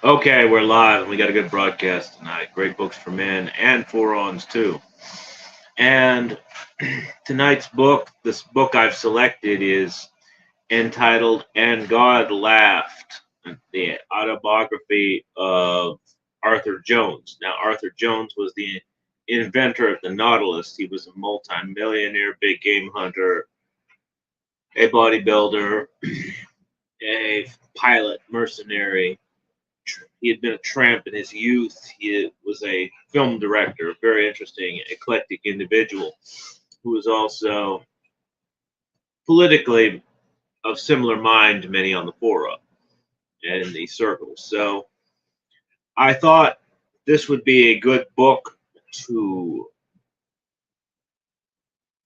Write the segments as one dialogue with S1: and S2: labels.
S1: Okay, we're live and we got a good broadcast tonight. Great books for men and for-ons too. And tonight's book, this book I've selected is entitled And God Laughed, the autobiography of Arthur Jones. Now, Arthur Jones was the inventor of the Nautilus. He was a multi-millionaire, big game hunter, a bodybuilder, a pilot, mercenary. He had been a tramp in his youth. He was a film director, a very interesting, eclectic individual who was also politically of similar mind to many on the fora and in these circles. So I thought this would be a good book to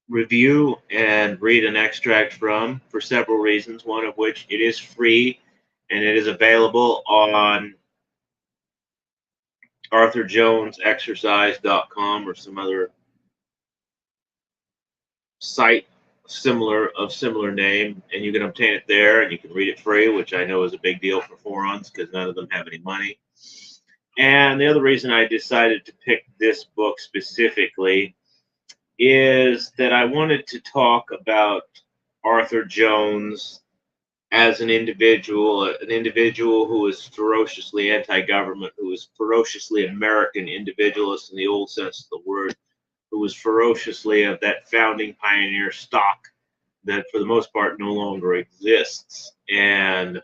S1: review and read an extract from for several reasons, one of which it is free and it is available on arthurjonesexercise.com or some other site similar name, and you can obtain it there and you can read it free, which I know is a big deal for forums because none of them have any money. And the other reason I decided to pick this book specifically is that I wanted to talk about Arthur Jones as an individual who was ferociously anti-government, who was ferociously American individualist in the old sense of the word, who was ferociously of that founding pioneer stock that for the most part no longer exists. And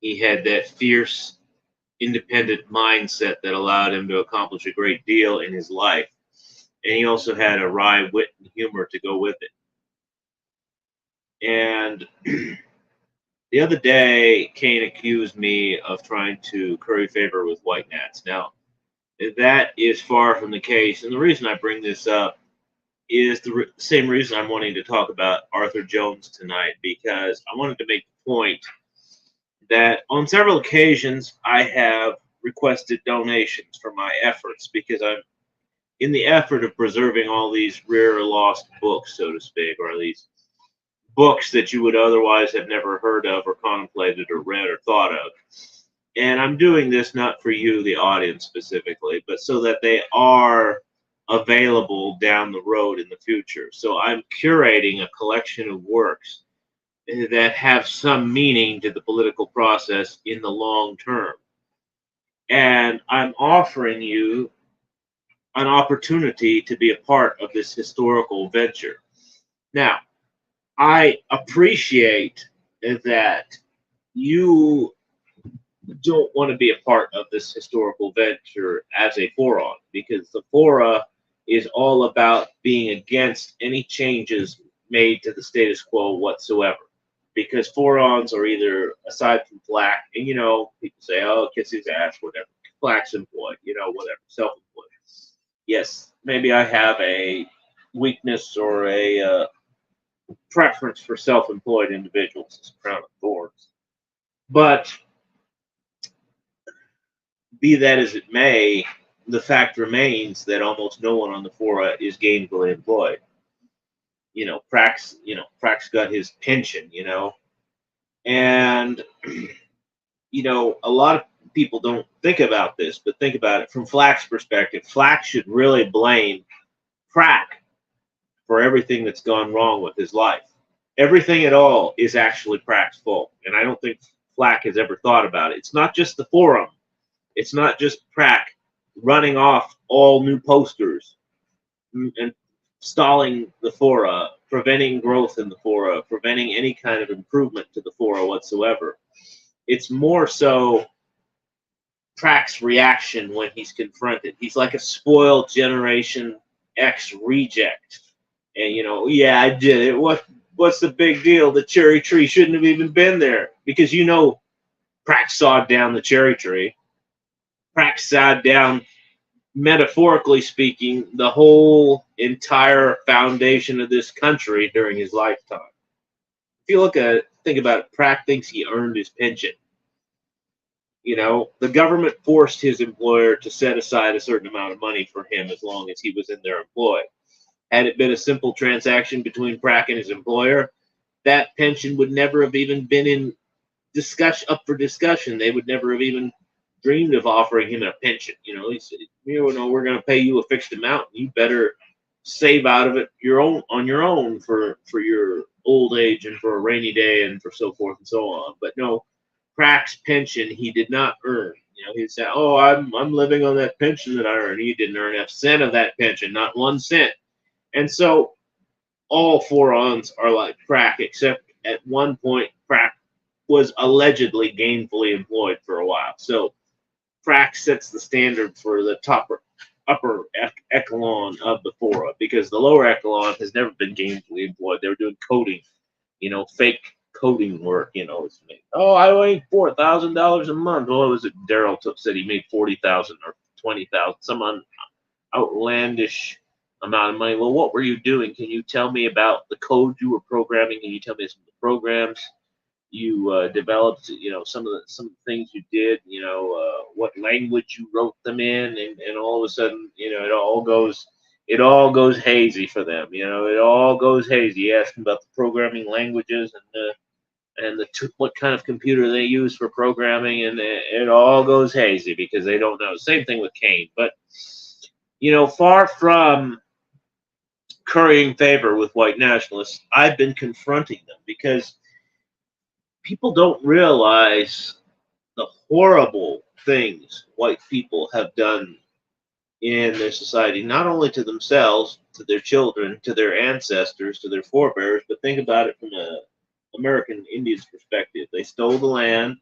S1: he had that fierce, independent mindset that allowed him to accomplish a great deal in his life. And he also had a wry wit and humor to go with it. And the other day, Kane accused me of trying to curry favor with white nats. Now, that is far from the case. And the reason I bring this up is the same reason I'm wanting to talk about Arthur Jones tonight, because I wanted to make the point that on several occasions I have requested donations for my efforts because I'm in the effort of preserving all these rare lost books, so to speak, or these books that you would otherwise have never heard of or contemplated or read or thought of. And I'm doing this not for you, the audience specifically, but so that they are available down the road in the future. So I'm curating a collection of works that have some meaning to the political process in the long term. And I'm offering you an opportunity to be a part of this historical venture. Now, I appreciate that you don't want to be a part of this historical venture as a forum, because the fora is all about being against any changes made to the status quo whatsoever. Because forums are either, aside from Flack, and people say, oh, kiss his ass, whatever. Flack's employed, whatever, self-employed. Yes, maybe I have a weakness or a preference for self-employed individuals as a crown of thorns. But be that as it may, the fact remains that almost no one on the fora is gainfully employed. Prax got his pension, and a lot of people don't think about this, but think about it from Flack's perspective. Flack should really blame Prax for everything that's gone wrong with his life. Everything at all is actually Prax's fault, and I don't think Flack has ever thought about it. It's not just the forum. It's not just Prax running off all new posters and stalling the fora, preventing growth in the fora, preventing any kind of improvement to the fora whatsoever. It's more so Prax's reaction when he's confronted. He's like a spoiled Generation X reject. And, yeah, I did it. What's the big deal? The cherry tree shouldn't have even been there. Because, Prax sawed down the cherry tree. Prax sawed down, metaphorically speaking, the whole entire foundation of this country during his lifetime. If you think about it, Prax thinks he earned his pension. The government forced his employer to set aside a certain amount of money for him as long as he was in their employ. Had it been a simple transaction between Prax and his employer, that pension would never have even been in up for discussion. They would never have even dreamed of offering him a pension. He said, we're going to pay you a fixed amount. You better save out of it your own for your old age and for a rainy day and for so forth and so on. But no, Pratt's pension he did not earn. He said, "Oh, I'm living on that pension that I earned." He didn't earn a cent of that pension, not 1 cent. And so all forons are like Pratt, except at one point Pratt was allegedly gainfully employed for a while. So Pratt sets the standard for the upper echelon of the fora, because the lower echelon has never been gainfully employed. They were doing coding, fake coding work. It's made, oh, I made $4,000 a month. Well, it was Daryl said he made 40,000 or 20,000, some outlandish amount of money. Well, what were you doing? Can you tell me about the code you were programming? Can you tell me some of the programs you developed? Some of the things you did. What language you wrote them in, and all of a sudden, it all goes hazy for them. It all goes hazy. You ask them about the programming languages and what kind of computer they use for programming, and it all goes hazy because they don't know. Same thing with Kane. But far from currying favor with white nationalists, I've been confronting them because people don't realize the horrible things white people have done in their society, not only to themselves, to their children, to their ancestors, to their forebears, but think about it from an American Indian's perspective. They stole the land,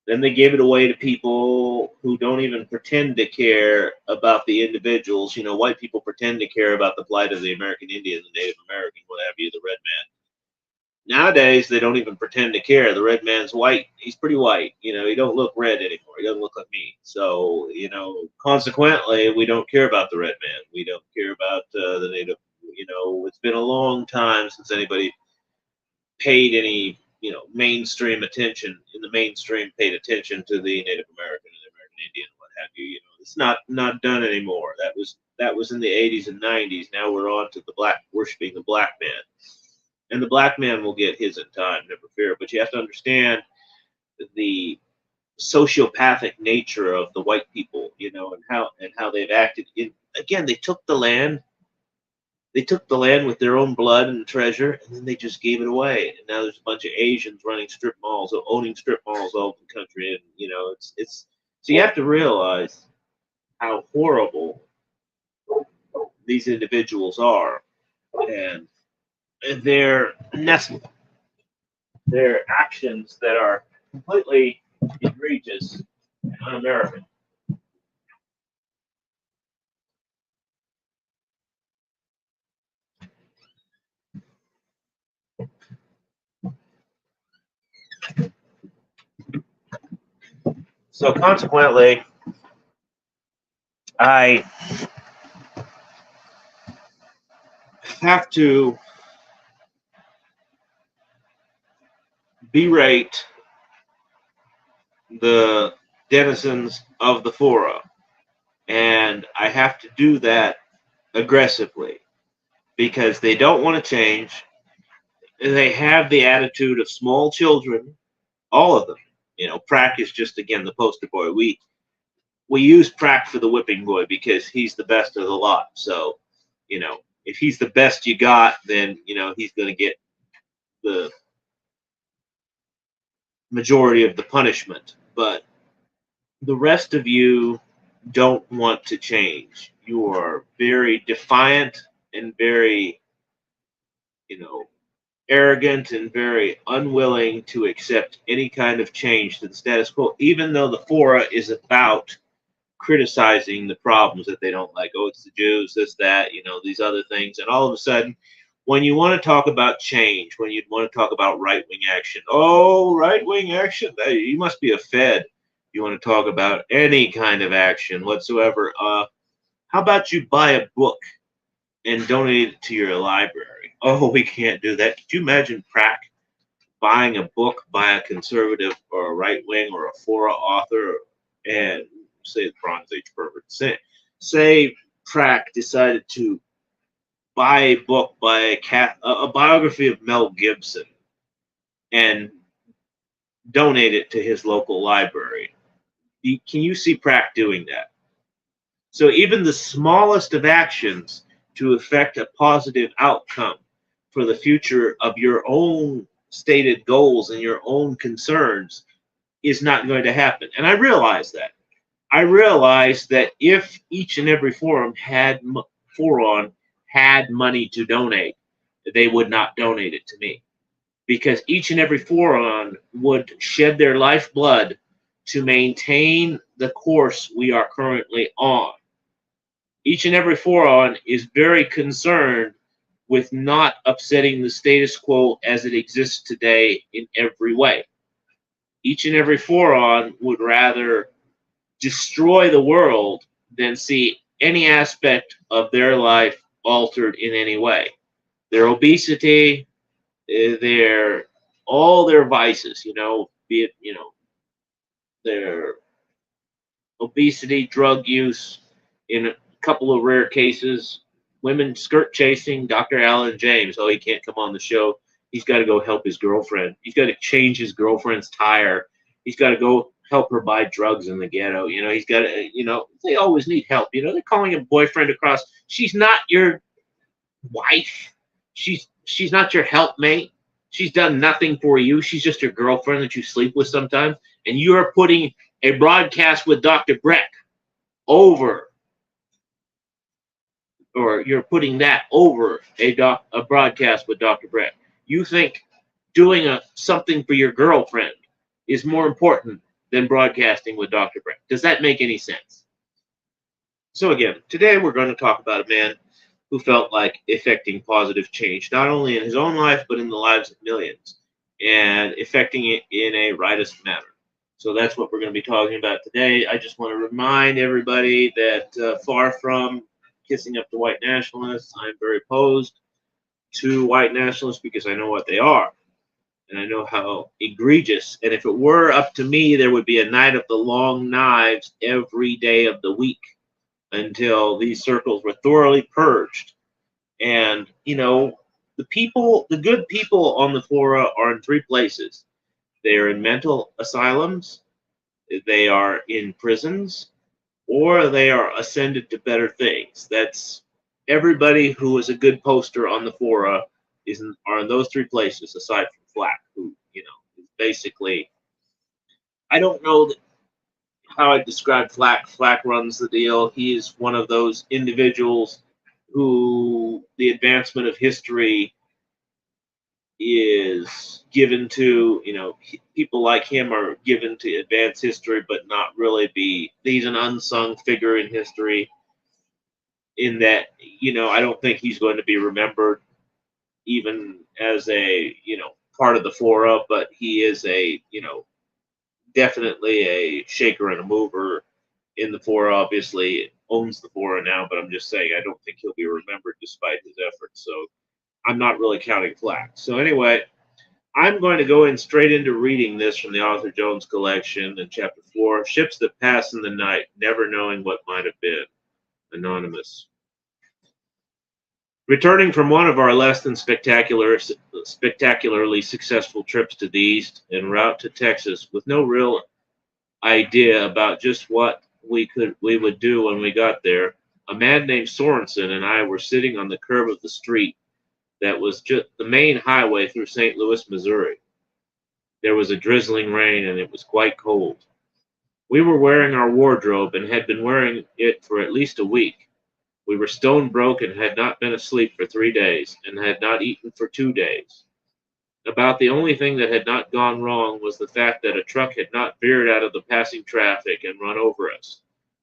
S1: then they gave it away to people who don't even pretend to care about the individuals. White people pretend to care about the plight of the American Indian, the Native American, what have you, the red man. Nowadays, they don't even pretend to care. The red man's white. He's pretty white. He don't look red anymore. He doesn't look like me. So, consequently, we don't care about the red man. We don't care about the native. It's been a long time since anybody paid any, mainstream attention in the mainstream paid attention to the Native American and the American Indian, what have you. It's not done anymore. That was in the 80s and 90s. Now we're on to the worshiping the black man. And the black man will get his in time, never fear. But you have to understand the sociopathic nature of the white people, and how they've acted. Again, they took the land. They took the land with their own blood and treasure, and then they just gave it away. And now there's a bunch of Asians running strip malls, or owning strip malls all over the country. And it's so you have to realize how horrible these individuals are, and their actions that are completely egregious and un-American. So consequently, I have to berate the denizens of the fora, and I have to do that aggressively because they don't want to change. They have the attitude of small children, all of them. Pratt is just, again, the poster boy. We use Pratt for the whipping boy because he's the best of the lot. So, if he's the best you got, then he's going to get the majority of the punishment. But the rest of you don't want to change. You are very defiant and very, arrogant and very unwilling to accept any kind of change to the status quo, even though the fora is about criticizing the problems that they don't like. Oh, it's the Jews, this, that, these other things. And all of a sudden, when you want to talk about change, when you want to talk about right-wing action, oh, right-wing action, you must be a Fed. You want to talk about any kind of action whatsoever. How about you buy a book and donate it to your library? Oh, we can't do that. Could you imagine Pratt buying a book by a conservative or a right-wing or a fora author, and say the Bronze Age pervert? Say Pratt decided to buy a book by a biography of Mel Gibson and donate it to his local library. Can you see Pratt doing that? So even the smallest of actions to affect a positive outcome for the future of your own stated goals and your own concerns is not going to happen. And I realize that. I realized that if each and every forum had money to donate, they would not donate it to me, because each and every forum would shed their lifeblood to maintain the course we are currently on. Each and every forum is very concerned with not upsetting the status quo as it exists today in every way. Each and every forum would rather destroy the world than see any aspect of their life altered in any way. Their obesity, their all their vices, be it, their obesity, drug use, in a couple of rare cases, women skirt chasing. Dr. Alan James, oh, he can't come on the show. He's got to go help his girlfriend. He's got to change his girlfriend's tire. He's got to go help her buy drugs in the ghetto. He's got to, they always need help. They're calling a boyfriend across. She's not your wife. She's not your helpmate. She's done nothing for you. She's just your girlfriend that you sleep with sometimes. And you are putting a broadcast with Dr. Breck over, or you're putting that over a broadcast with Dr. Breck. You think doing something for your girlfriend is more important than broadcasting with Dr. Breck. Does that make any sense? So again, today we're going to talk about a man who felt like effecting positive change, not only in his own life, but in the lives of millions, and effecting it in a rightist manner. So that's what we're going to be talking about today. I just want to remind everybody that far from kissing up to white nationalists, I'm very opposed to white nationalists because I know what they are. And I know how egregious. And if it were up to me, there would be a night of the long knives every day of the week until these circles were thoroughly purged. And, the good people on the fora are in three places. They are in mental asylums, they are in prisons, or they are ascended to better things. That's everybody who is a good poster on the fora are in those three places, aside from Flack, who, is basically, I don't know how I describe Flack. Flack runs the deal. He is one of those individuals who the advancement of history is given to, people like him are given to advance history, but not really he's an unsung figure in history, in that, I don't think he's going to be remembered even as a, part of the fora, but he is definitely a shaker and a mover in the fora. Obviously owns the fora now, but I'm just saying I don't think he'll be remembered despite his efforts. So I'm not really counting Flack. So anyway, I'm going to go straight into reading this from the Arthur Jones collection in chapter 4, Ships That Pass in the Night, Never Knowing What Might Have Been. Anonymous. Returning from one of our less than spectacularly successful trips to the East en route to Texas, with no real idea about just what we would do when we got there, a man named Sorensen and I were sitting on the curb of the street that was just the main highway through St. Louis, Missouri. There was a drizzling rain and it was quite cold. We were wearing our wardrobe and had been wearing it for at least a week. We were stone broke and had not been asleep for 3 days, and had not eaten for 2 days. About the only thing that had not gone wrong was the fact that a truck had not veered out of the passing traffic and run over us.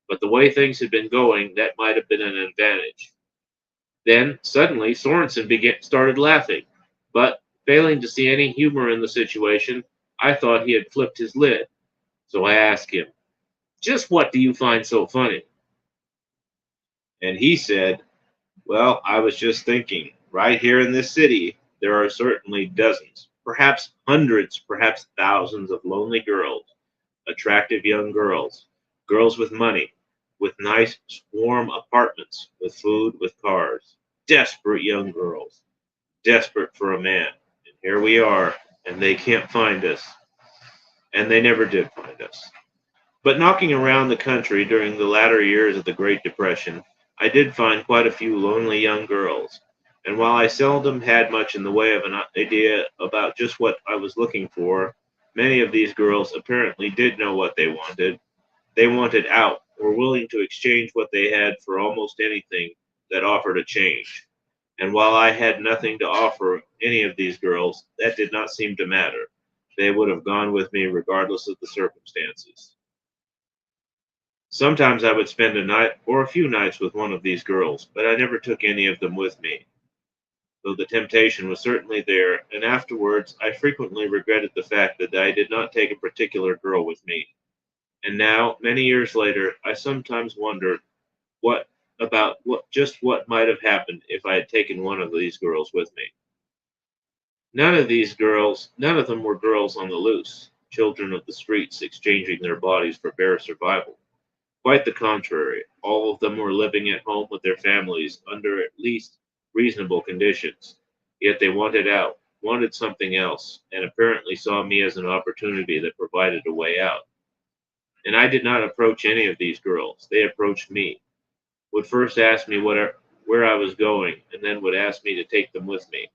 S1: But the way things had been going, that might have been an advantage. Then, suddenly, Sorensen started laughing, but, failing to see any humor in the situation, I thought he had flipped his lid. So I asked him, "Just what do you find so funny?" And he said, "Well, I was just thinking, right here in this city, there are certainly dozens, perhaps hundreds, perhaps thousands of lonely girls, attractive young girls, girls with money, with nice, warm apartments, with food, with cars, desperate young girls, desperate for a man. And here we are, and they can't find us." and they never did find us. But knocking around the country during the latter years of the Great Depression, I did find quite a few lonely young girls, and while I seldom had much in the way of an idea about just what I was looking for, many of these girls apparently did know what they wanted. They wanted out, were willing to exchange what they had for almost anything that offered a change. And while I had nothing to offer any of these girls, that did not seem to matter. They would have gone with me regardless of the circumstances. Sometimes I would spend a night or a few nights with one of these girls, but I never took any of them with me, though the temptation was certainly there, and afterwards I frequently regretted the fact that I did not take a particular girl with me. And now, many years later, I sometimes wonder what what might have happened if I had taken one of these girls with me. None of them were girls on the loose, children of the streets exchanging their bodies for bare survival. Quite the contrary, all of them were living at home with their families under at least reasonable conditions. Yet they wanted out, wanted something else, and apparently saw me as an opportunity that provided a way out. And I did not approach any of these girls. They approached me, would first ask me where I was going, and then would ask me to take them with me.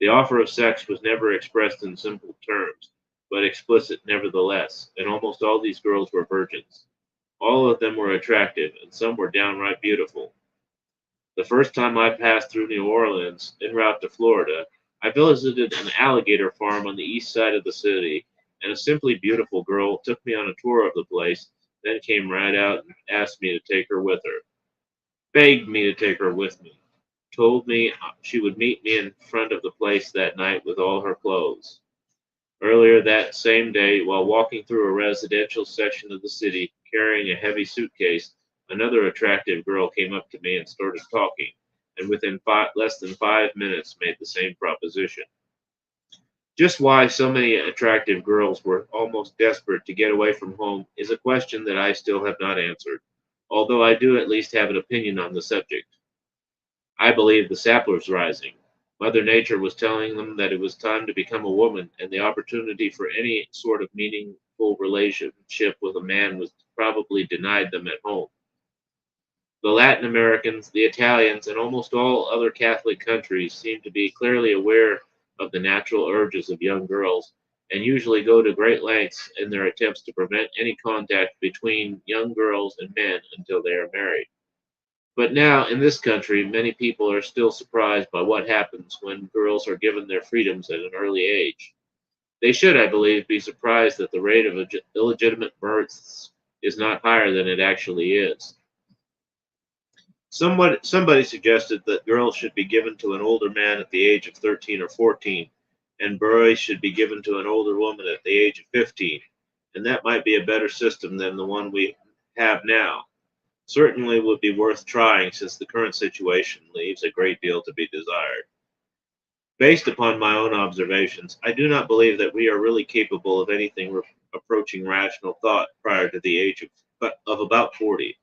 S1: The offer of sex was never expressed in simple terms, but explicit nevertheless, and almost all these girls were virgins. All of them were attractive, and some were downright beautiful. The first time I passed through New Orleans en route to Florida, I visited an alligator farm on the east side of the city, and a simply beautiful girl took me on a tour of the place, then came right out and asked me to take her with her. Begged me to take her with me. Told me she would meet me in front of the place that night with all her clothes. Earlier that same day, while walking through a residential section of the city carrying a heavy suitcase, another attractive girl came up to me and started talking, and within less than 5 minutes made the same proposition. Just why so many attractive girls were almost desperate to get away from home is a question that I still have not answered, although I do at least have an opinion on the subject. I believe the sap was rising. Mother Nature was telling them that it was time to become a woman, and the opportunity for any sort of meaningful relationship with a man was probably denied them at home. The Latin Americans, the Italians, and almost all other Catholic countries seem to be clearly aware of the natural urges of young girls and usually go to great lengths in their attempts to prevent any contact between young girls and men until they are married. But now, in this country, many people are still surprised by what happens when girls are given their freedoms at an early age. They should, I believe, be surprised that the rate of illegitimate births is not higher than it actually is. Somebody suggested that girls should be given to an older man at the age of 13 or 14, and boys should be given to an older woman at the age of 15, and that might be a better system than the one we have now. Certainly would be worth trying since the current situation leaves a great deal to be desired. Based upon my own observations, I do not believe that we are really capable of anything approaching rational thought prior to the age of about 40.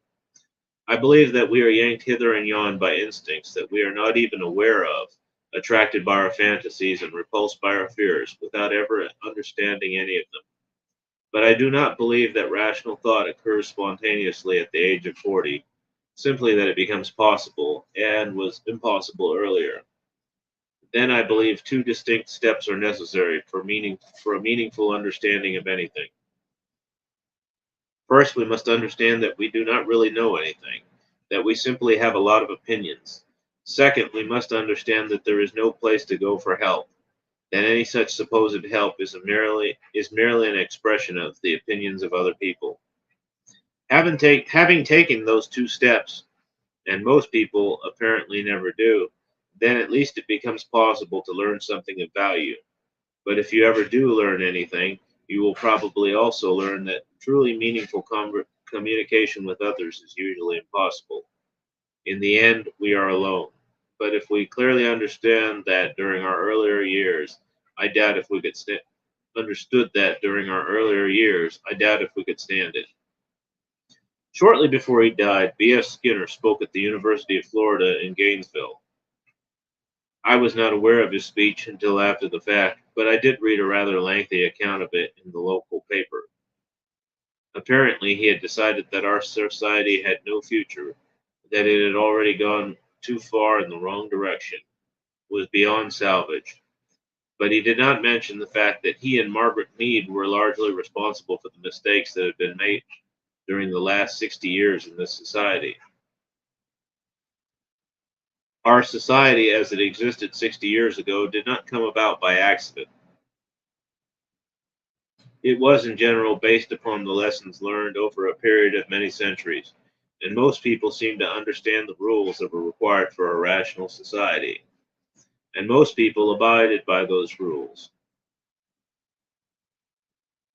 S1: I believe that we are yanked hither and yon by instincts that we are not even aware of, attracted by our fantasies and repulsed by our fears, without ever understanding any of them. But I do not believe that rational thought occurs spontaneously at the age of 40, simply that it becomes possible and was impossible earlier. Then I believe two distinct steps are necessary for a meaningful understanding of anything. First, we must understand that we do not really know anything, that we simply have a lot of opinions. Second, we must understand that there is no place to go for help, that any such supposed help is merely an expression of the opinions of other people. Having taken those two steps, and most people apparently never do, then at least it becomes possible to learn something of value. But if you ever do learn anything, you will probably also learn that truly meaningful communication with others is usually impossible. In the end, we are alone. But if we clearly understand that during our earlier years, I doubt if we could understood that during our earlier years, I doubt if we could stand it. Shortly before he died, B.F. Skinner spoke at the University of Florida in Gainesville. I was not aware of his speech until after the fact, but I did read a rather lengthy account of it in the local paper. Apparently, he had decided that our society had no future, that it had already gone too far in the wrong direction, was beyond salvage. But he did not mention the fact that he and Margaret Mead were largely responsible for the mistakes that had been made during the last 60 years in this society. Our society, as it existed 60 years ago, did not come about by accident. It was, in general, based upon the lessons learned over a period of many centuries, and most people seem to understand the rules that were required for a rational society, and most people abided by those rules.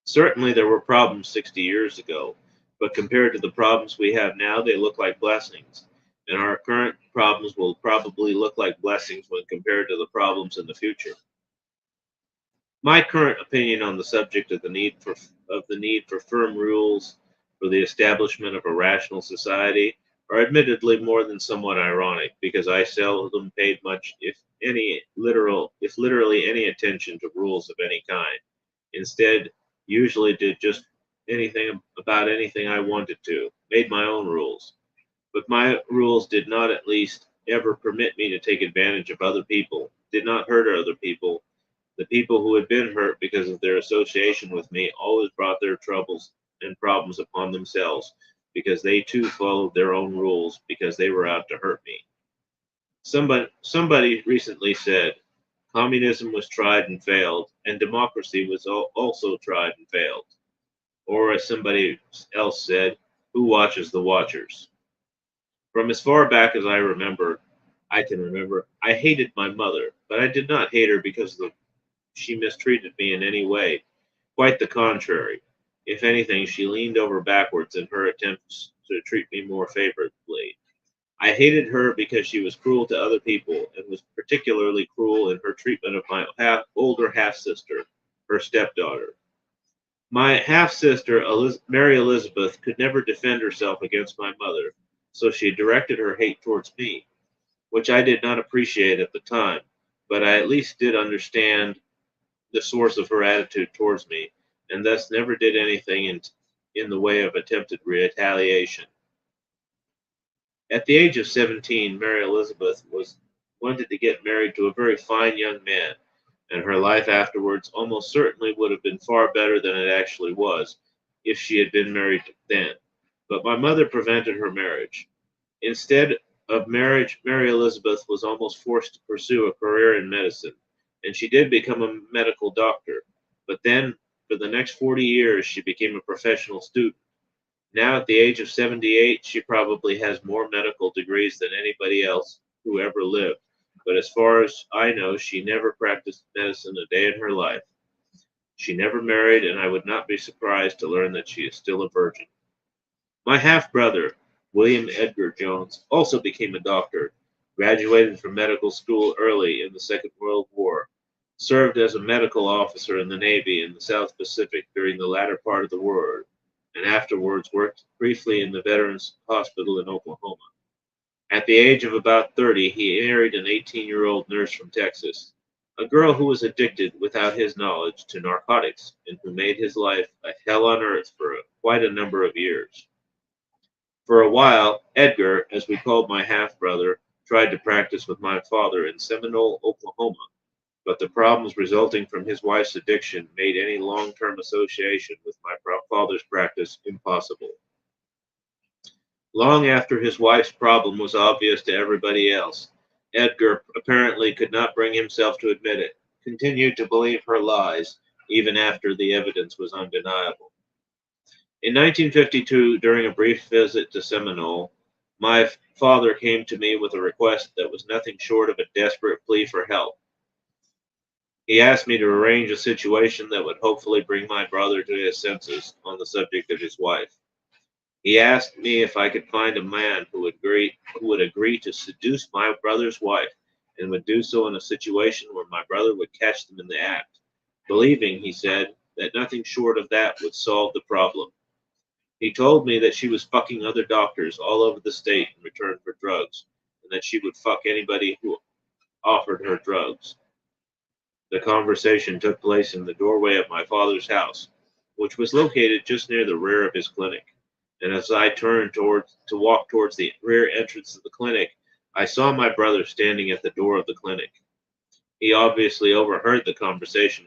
S1: Certainly, there were problems 60 years ago, but compared to the problems we have now, they look like blessings. And our current problems will probably look like blessings when compared to the problems in the future. My current opinion on the subject of the need for firm rules for the establishment of a rational society are admittedly more than somewhat ironic, because I seldom paid much, if literally any attention to rules of any kind. Instead, usually did just anything about anything I wanted to, made my own rules. But my rules did not at least ever permit me to take advantage of other people, did not hurt other people. The people who had been hurt because of their association with me always brought their troubles and problems upon themselves, because they too followed their own rules, because they were out to hurt me. Somebody recently said, communism was tried and failed, and democracy was also tried and failed. Or, as somebody else said, who watches the watchers? From as far back as I can remember, I hated my mother, but I did not hate her because she mistreated me in any way. Quite the contrary. If anything, she leaned over backwards in her attempts to treat me more favorably. I hated her because she was cruel to other people, and was particularly cruel in her treatment of my older half sister, her stepdaughter. My half sister, Mary Elizabeth, could never defend herself against my mother, so she directed her hate towards me, which I did not appreciate at the time, but I at least did understand the source of her attitude towards me, and thus never did anything in the way of attempted retaliation. At the age of 17, Mary Elizabeth wanted to get married to a very fine young man, and her life afterwards almost certainly would have been far better than it actually was if she had been married then. But my mother prevented her marriage. Instead of marriage, Mary Elizabeth was almost forced to pursue a career in medicine, and she did become a medical doctor. But then, for the next 40 years, she became a professional student. Now, at the age of 78, she probably has more medical degrees than anybody else who ever lived. But as far as I know, she never practiced medicine a day in her life. She never married, and I would not be surprised to learn that she is still a virgin. My half brother, William Edgar Jones, also became a doctor, graduated from medical school early in the Second World War, served as a medical officer in the Navy in the South Pacific during the latter part of the war, and afterwards worked briefly in the Veterans Hospital in Oklahoma. At the age of about 30, he married an 18-year-old nurse from Texas, a girl who was addicted, without his knowledge, to narcotics, and who made his life a hell on earth for quite a number of years. For a while, Edgar, as we called my half-brother, tried to practice with my father in Seminole, Oklahoma, but the problems resulting from his wife's addiction made any long-term association with my father's practice impossible. Long after his wife's problem was obvious to everybody else, Edgar apparently could not bring himself to admit it, continued to believe her lies, even after the evidence was undeniable. In 1952, during a brief visit to Seminole, my father came to me with a request that was nothing short of a desperate plea for help. He asked me to arrange a situation that would hopefully bring my brother to his senses on the subject of his wife. He asked me if I could find a man who would agree to seduce my brother's wife, and would do so in a situation where my brother would catch them in the act, believing, he said, that nothing short of that would solve the problem. He told me that she was fucking other doctors all over the state in return for drugs, and that she would fuck anybody who offered her drugs. The conversation took place in the doorway of my father's house, which was located just near the rear of his clinic. And as I turned to walk towards the rear entrance of the clinic, I saw my brother standing at the door of the clinic. He obviously overheard the conversation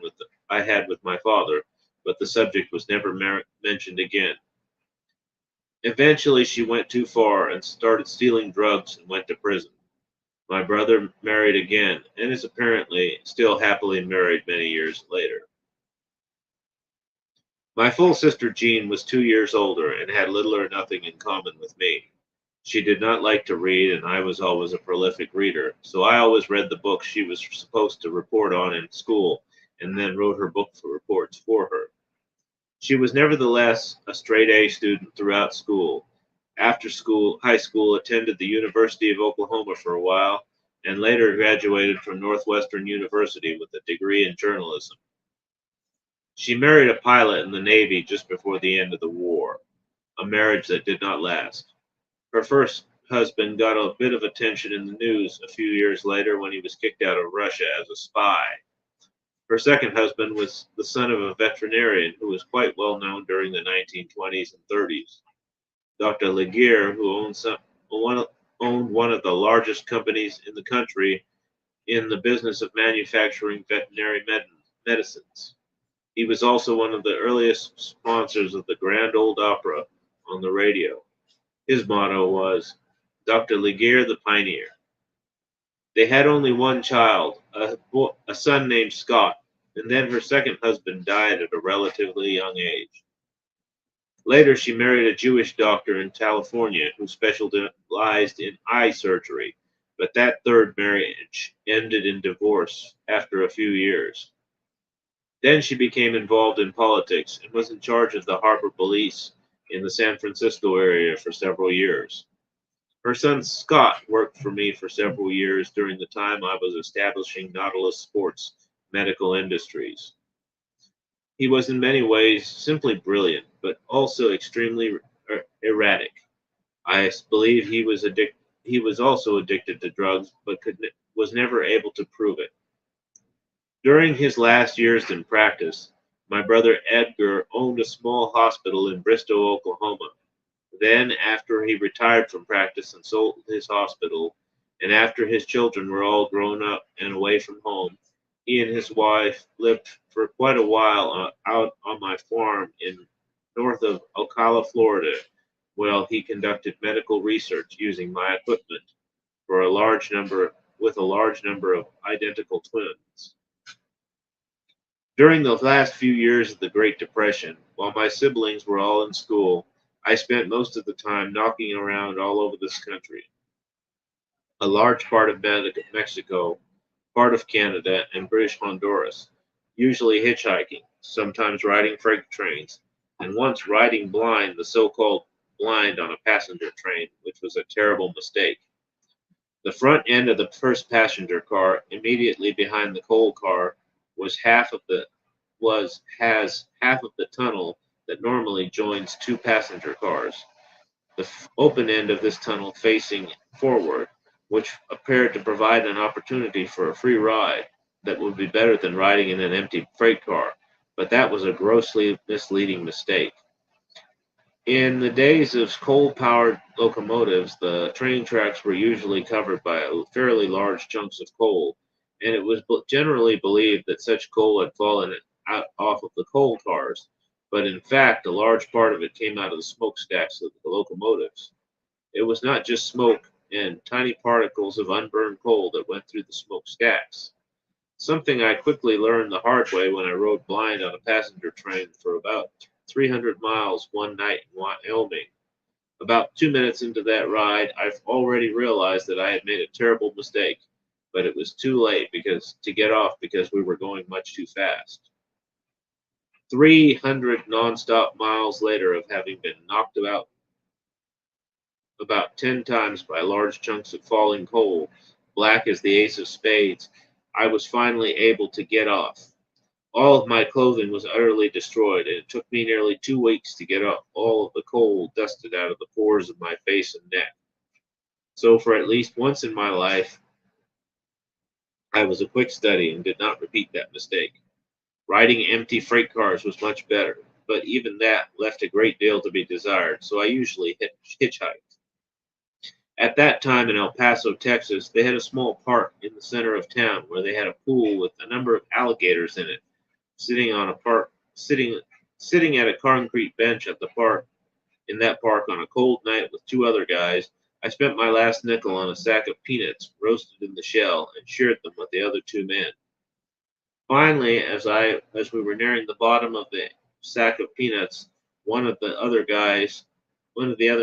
S1: I had with my father, but the subject was never mentioned again. Eventually, she went too far and started stealing drugs and went to prison. My brother married again and is apparently still happily married many years later. My full sister Jean was 2 years older and had little or nothing in common with me. She did not like to read, and I was always a prolific reader, so I always read the books she was supposed to report on in school and then wrote her book for reports for her. She was nevertheless a straight A student throughout school. After school, high school, attended the University of Oklahoma for a while, and later graduated from Northwestern University with a degree in journalism. She married a pilot in the Navy just before the end of the war, a marriage that did not last. Her first husband got a bit of attention in the news a few years later when he was kicked out of Russia as a spy. Her second husband was the son of a veterinarian who was quite well known during the 1920s and 30s. Dr. Laguerre, who owned one of the largest companies in the country in the business of manufacturing veterinary medicines. He was also one of the earliest sponsors of the Grand Ole Opry on the radio. His motto was, Dr. Laguerre the Pioneer. They had only one child, a son named Scott, and then her second husband died at a relatively young age. Later, she married a Jewish doctor in California who specialized in eye surgery, but that third marriage ended in divorce after a few years. Then she became involved in politics and was in charge of the harbor police in the San Francisco area for several years. Her son Scott worked for me for several years during the time I was establishing Nautilus Sports Medical Industries. He was in many ways simply brilliant, but also extremely erratic. I believe he was also addicted to drugs, but was never able to prove it. During his last years in practice, my brother Edgar owned a small hospital in Bristow, Oklahoma. Then, after he retired from practice and sold his hospital, and after his children were all grown up and away from home, he and his wife lived for quite a while out on my farm in north of Ocala, Florida, while he conducted medical research using my equipment for a large number of identical twins. During the last few years of the Great Depression, while my siblings were all in school, I spent most of the time knocking around all over this country. A large part of Mexico, part of Canada, and British Honduras, usually hitchhiking, sometimes riding freight trains, and once riding blind, the so-called blind on a passenger train, which was a terrible mistake. The front end of the first passenger car, immediately behind the coal car, has half of the tunnel that normally joins two passenger cars. The open end of this tunnel facing forward, which appeared to provide an opportunity for a free ride that would be better than riding in an empty freight car, but that was a grossly misleading mistake. In the days of coal-powered locomotives, the train tracks were usually covered by fairly large chunks of coal, and it was generally believed that such coal had fallen out off of the coal cars, but in fact, a large part of it came out of the smokestacks of the locomotives. It was not just smoke and tiny particles of unburned coal that went through the smokestacks. Something I quickly learned the hard way when I rode blind on a passenger train for about 300 miles one night in Wyoming. About 2 minutes into that ride, I already realized that I had made a terrible mistake, but it was too late to get off because we were going much too fast. 300 nonstop miles later of having been knocked about 10 times by large chunks of falling coal, black as the ace of spades, I was finally able to get off. All of my clothing was utterly destroyed, and it took me nearly 2 weeks to get all of the coal dusted out of the pores of my face and neck. So for at least once in my life, I was a quick study and did not repeat that mistake. Riding empty freight cars was much better, but even that left a great deal to be desired, so I usually hitchhiked. At that time in El Paso, Texas, they had a small park in the center of town where they had a pool with a number of alligators in it, sitting on a park sitting sitting at a concrete bench at the park in that park on a cold night with two other guys. I spent my last nickel on a sack of peanuts roasted in the shell and shared them with the other two men. Finally, as we were nearing the bottom of the sack of peanuts, one of the other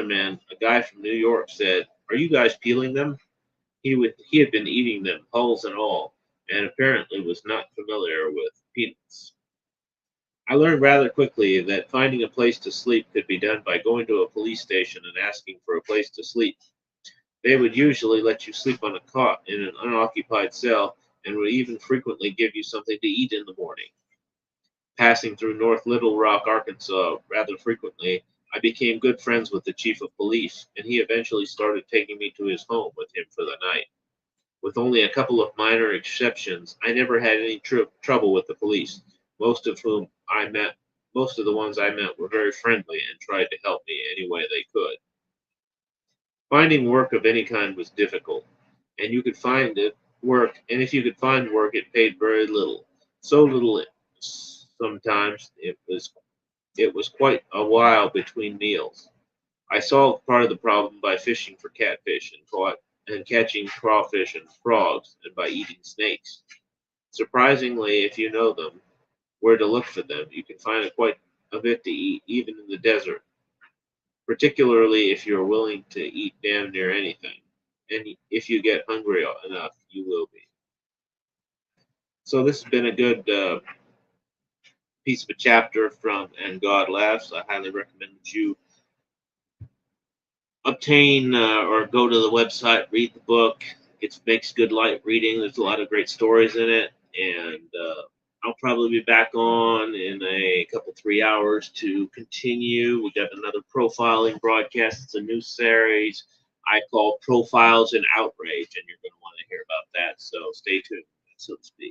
S1: men, a guy from New York, said, "Are you guys peeling them?" He had been eating them, hulls and all, and apparently was not familiar with peanuts. I learned rather quickly that finding a place to sleep could be done by going to a police station and asking for a place to sleep. They would usually let you sleep on a cot in an unoccupied cell and would even frequently give you something to eat in the morning. Passing through North Little Rock, Arkansas rather frequently, I became good friends with the chief of police, and he eventually started taking me to his home with him for the night. With only a couple of minor exceptions, I never had any trouble with the police, most of whom I met. Most of the ones I met were very friendly and tried to help me any way they could. Finding work of any kind was difficult, and you could find it work, and if you could find work, it paid very little. So little sometimes it was quite a while between meals. I solved part of the problem by fishing for catfish and catching crawfish and frogs, and by eating snakes. Surprisingly, if you know where to look for them, you can find quite a bit to eat, even in the desert, particularly if you're willing to eat damn near anything. And if you get hungry enough, you will be. So this has been a good piece of a chapter from And God Laughs. I highly recommend that you obtain or go to the website, read the book. It makes good light reading. There's a lot of great stories in it, and I'll probably be back on in a couple 3 hours to continue. We got another profiling broadcast. It's a new series I call Profiles in Outrage, and you're going to want to hear about that. So stay tuned, so to speak.